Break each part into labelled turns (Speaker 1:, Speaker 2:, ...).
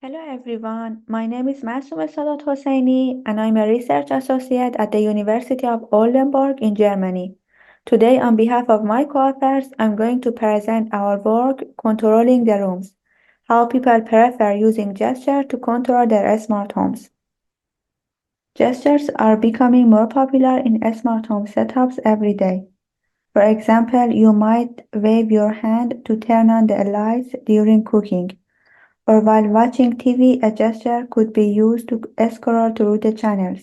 Speaker 1: Hello everyone, my name is Masoumehsadat Hosseini and I'm a research associate at the University of Oldenburg in Germany. Today, on behalf of my co-authors, I'm going to present our work controlling the rooms, how people prefer using gesture to control their smart homes. Gestures are becoming more popular in smart home setups every day. For example, you might wave your hand to turn on the lights during cooking. Or while watching TV, a gesture could be used to scroll through the channels,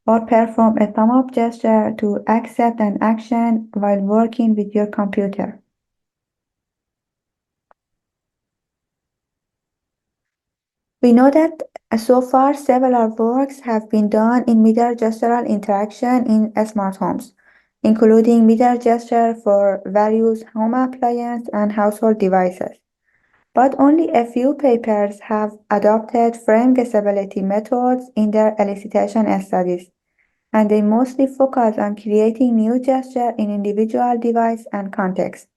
Speaker 1: or perform a thumb up gesture to accept an action while working with your computer. We know that so far several works have been done in middle gestural interaction in smart homes, including middle gesture for various home appliances and household devices. But only a few papers have adopted frame guessability methods in their elicitation studies, and they mostly focus on creating new gesture in individual device and context.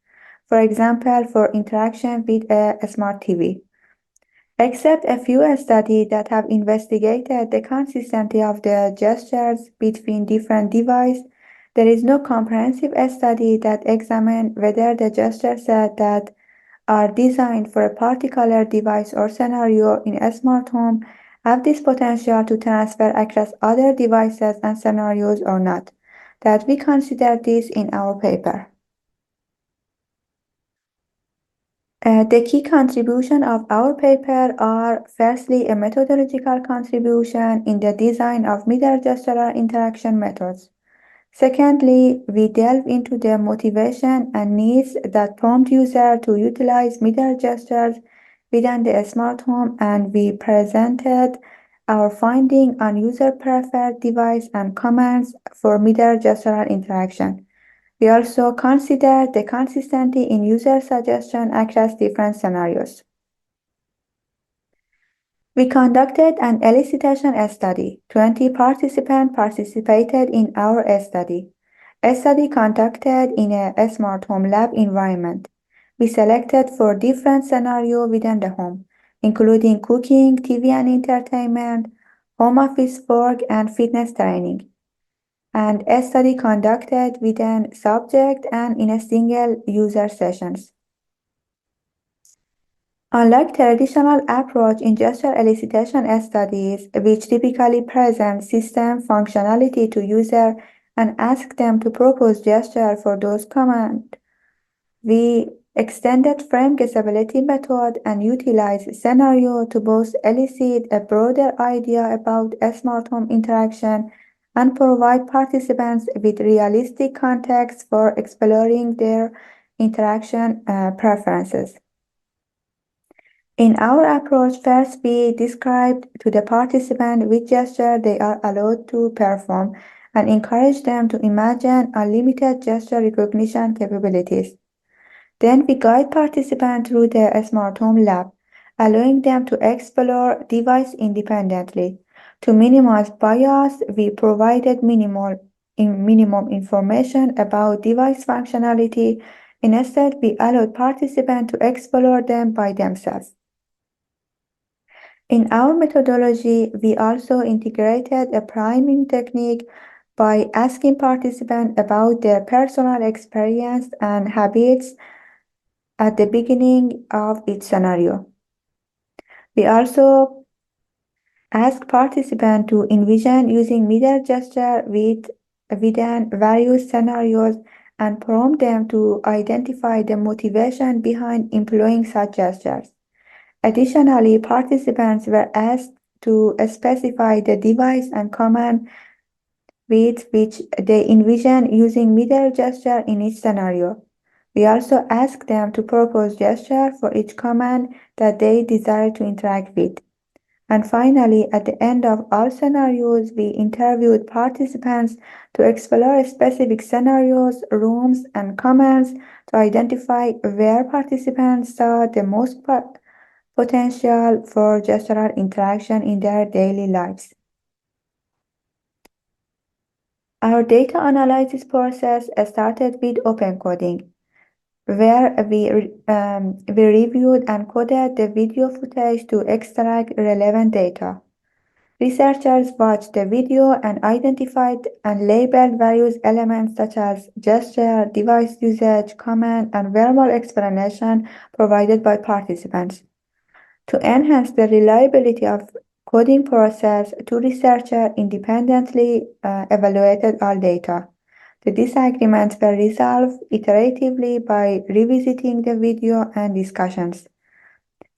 Speaker 1: For example, for interaction with a smart TV. Except a few studies that have investigated the consistency of the gestures between different devices, there is no comprehensive study that examines whether the gesture set that are designed for a particular device or scenario in a smart home have this potential to transfer across other devices and scenarios or not, that we consider this in our paper. The key contribution of our paper are firstly a methodological contribution in the design of middle gestural interaction methods. Secondly, we delve into the motivation and needs that prompt users to utilize middle gestures within the smart home, and we presented our finding on user-preferred device and commands for middle gestural interaction. We also considered the consistency in user suggestion across different scenarios. We conducted an elicitation study. 20 participants participated in our study. A study conducted in a smart home lab environment. We selected 4 different scenarios within the home, including cooking, TV and entertainment, home office work, and fitness training. And a study conducted within subject and in a single user sessions. Unlike traditional approach in gesture elicitation studies, which typically present system functionality to user and ask them to propose gesture for those commands, we extended frame guessability method and utilized scenario to both elicit a broader idea about a smart home interaction and provide participants with realistic context for exploring their interaction preferences. In our approach, first we described to the participant which gesture they are allowed to perform and encourage them to imagine unlimited gesture recognition capabilities. Then we guide participants through the smart home lab, allowing them to explore device independently. To minimize bias, we provided minimum information about device functionality. Instead, we allowed participants to explore them by themselves. In our methodology, we also integrated a priming technique by asking participants about their personal experience and habits at the beginning of each scenario. We also ask participants to envision using middle gesture within various scenarios and prompt them to identify the motivation behind employing such gestures. Additionally, participants were asked to specify the device and command with which they envision using middle gesture in each scenario. We also asked them to propose gesture for each command that they desire to interact with. And finally, at the end of all scenarios, we interviewed participants to explore specific scenarios, rooms, and commands to identify where participants saw the most potential for gestural interaction in their daily lives. Our data analysis process started with open coding. where we reviewed and coded the video footage to extract relevant data. Researchers watched the video and identified and labeled various elements such as gesture, device usage, comment, and verbal explanation provided by participants. To enhance the reliability of coding process, two researchers independently evaluated all data. The disagreements were resolved iteratively by revisiting the video and discussions.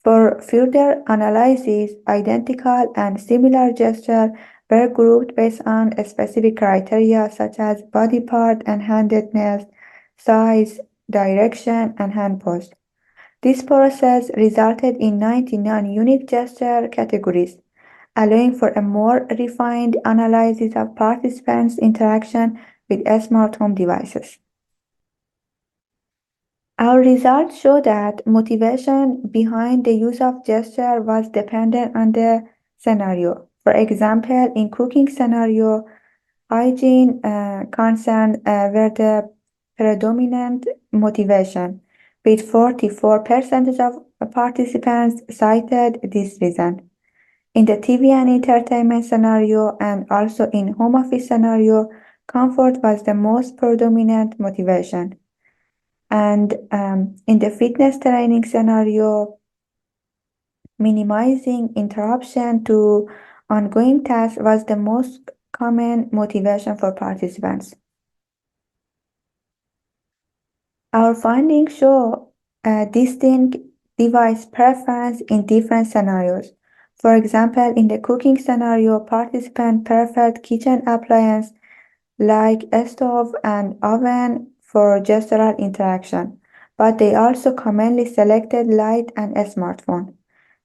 Speaker 1: For further analysis, identical and similar gestures were grouped based on specific criteria such as body part and handedness, size, direction, and hand pose. This process resulted in 99 unique gesture categories, allowing for a more refined analysis of participants' interaction with smart home devices. Our results show that motivation behind the use of gesture was dependent on the scenario. For example, in cooking scenario, hygiene concerns were the predominant motivation, with 44% of participants cited this reason. In the TV and entertainment scenario and also in home office scenario, comfort was the most predominant motivation. And in the fitness training scenario, minimizing interruption to ongoing tasks was the most common motivation for participants. Our findings show a distinct device preference in different scenarios. For example, in the cooking scenario, participants preferred kitchen appliances like a stove and oven for gestural interaction, but they also commonly selected light and a smartphone.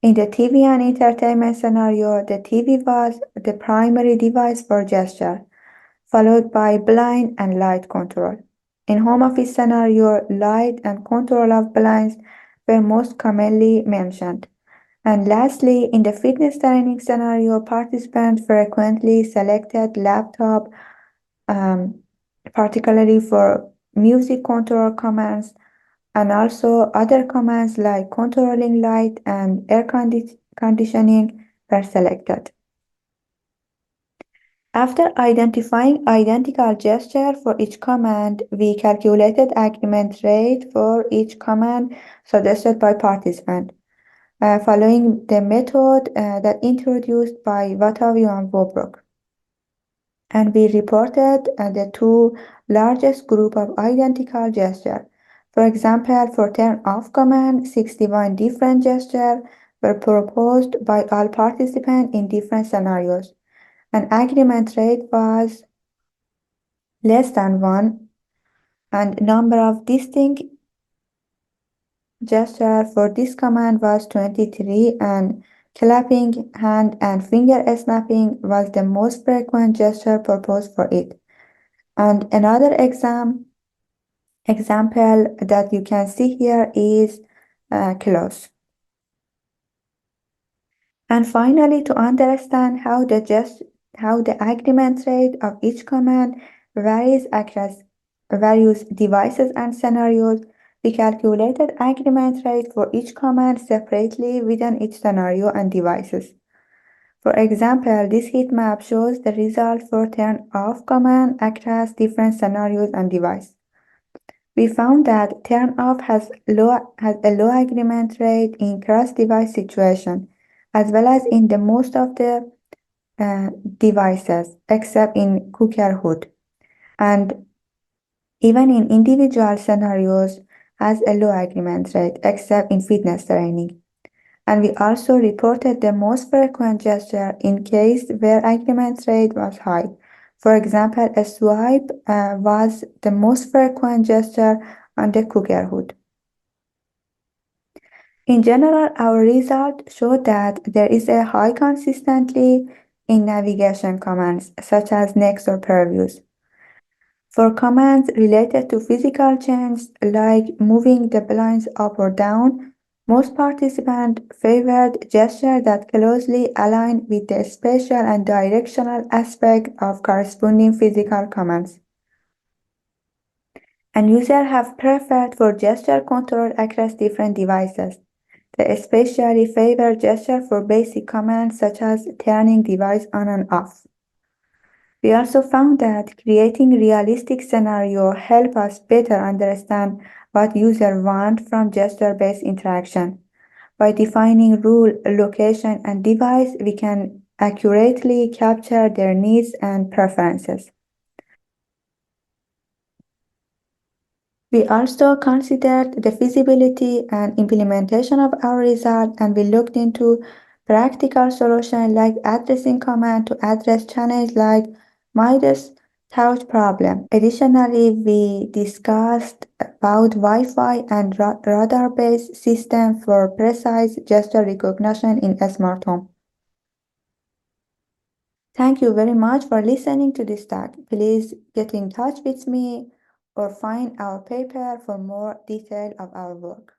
Speaker 1: In the TV and entertainment scenario, the TV was the primary device for gesture, followed by blind and light control. In home office scenario, light and control of blinds were most commonly mentioned. And lastly, in the fitness training scenario, participants frequently selected laptop, particularly for music control commands, and also other commands like controlling light and air conditioning were selected. After identifying identical gesture for each command, we calculated agreement rate for each command suggested by participant, following the method that introduced by Watavio and Bobrok. And we reported the two largest group of identical gesture. For example, for turn off command, 61 different gestures were proposed by all participants in different scenarios. An agreement rate was less than 1, and number of distinct gestures for this command was 23, and clapping, hand, and finger snapping was the most frequent gesture proposed for it. And another example that you can see here is close. And finally, to understand how the agreement rate of each command varies across various devices and scenarios, we calculated agreement rate for each command separately within each scenario and devices. For example, this heat map shows the result for turn off command across different scenarios and devices. We found that turn off has a low agreement rate in cross-device situation, as well as in the most of the devices, except in cooker hood. And even in individual scenarios, has a low agreement rate, except in fitness training. And we also reported the most frequent gesture in case where agreement rate was high. For example, a swipe was the most frequent gesture on the cooker hood. In general, our result showed that there is a high consistency in navigation commands, such as next or previews. For commands related to physical change, like moving the blinds up or down, most participants favored gestures that closely align with the spatial and directional aspect of corresponding physical commands. and users have preferred for gesture control across different devices. They especially favor gesture for basic commands such as turning device on and off. We also found that creating realistic scenario help us better understand what users want from gesture-based interaction. By defining rule, location, and device, we can accurately capture their needs and preferences. We also considered the feasibility and implementation of our result, and we looked into practical solutions like addressing command to address challenge like Midas touch problem. Additionally, we discussed about Wi-Fi and radar-based system for precise gesture recognition in a smart home. Thank you very much for listening to this talk. Please get in touch with me or find our paper for more detail of our work.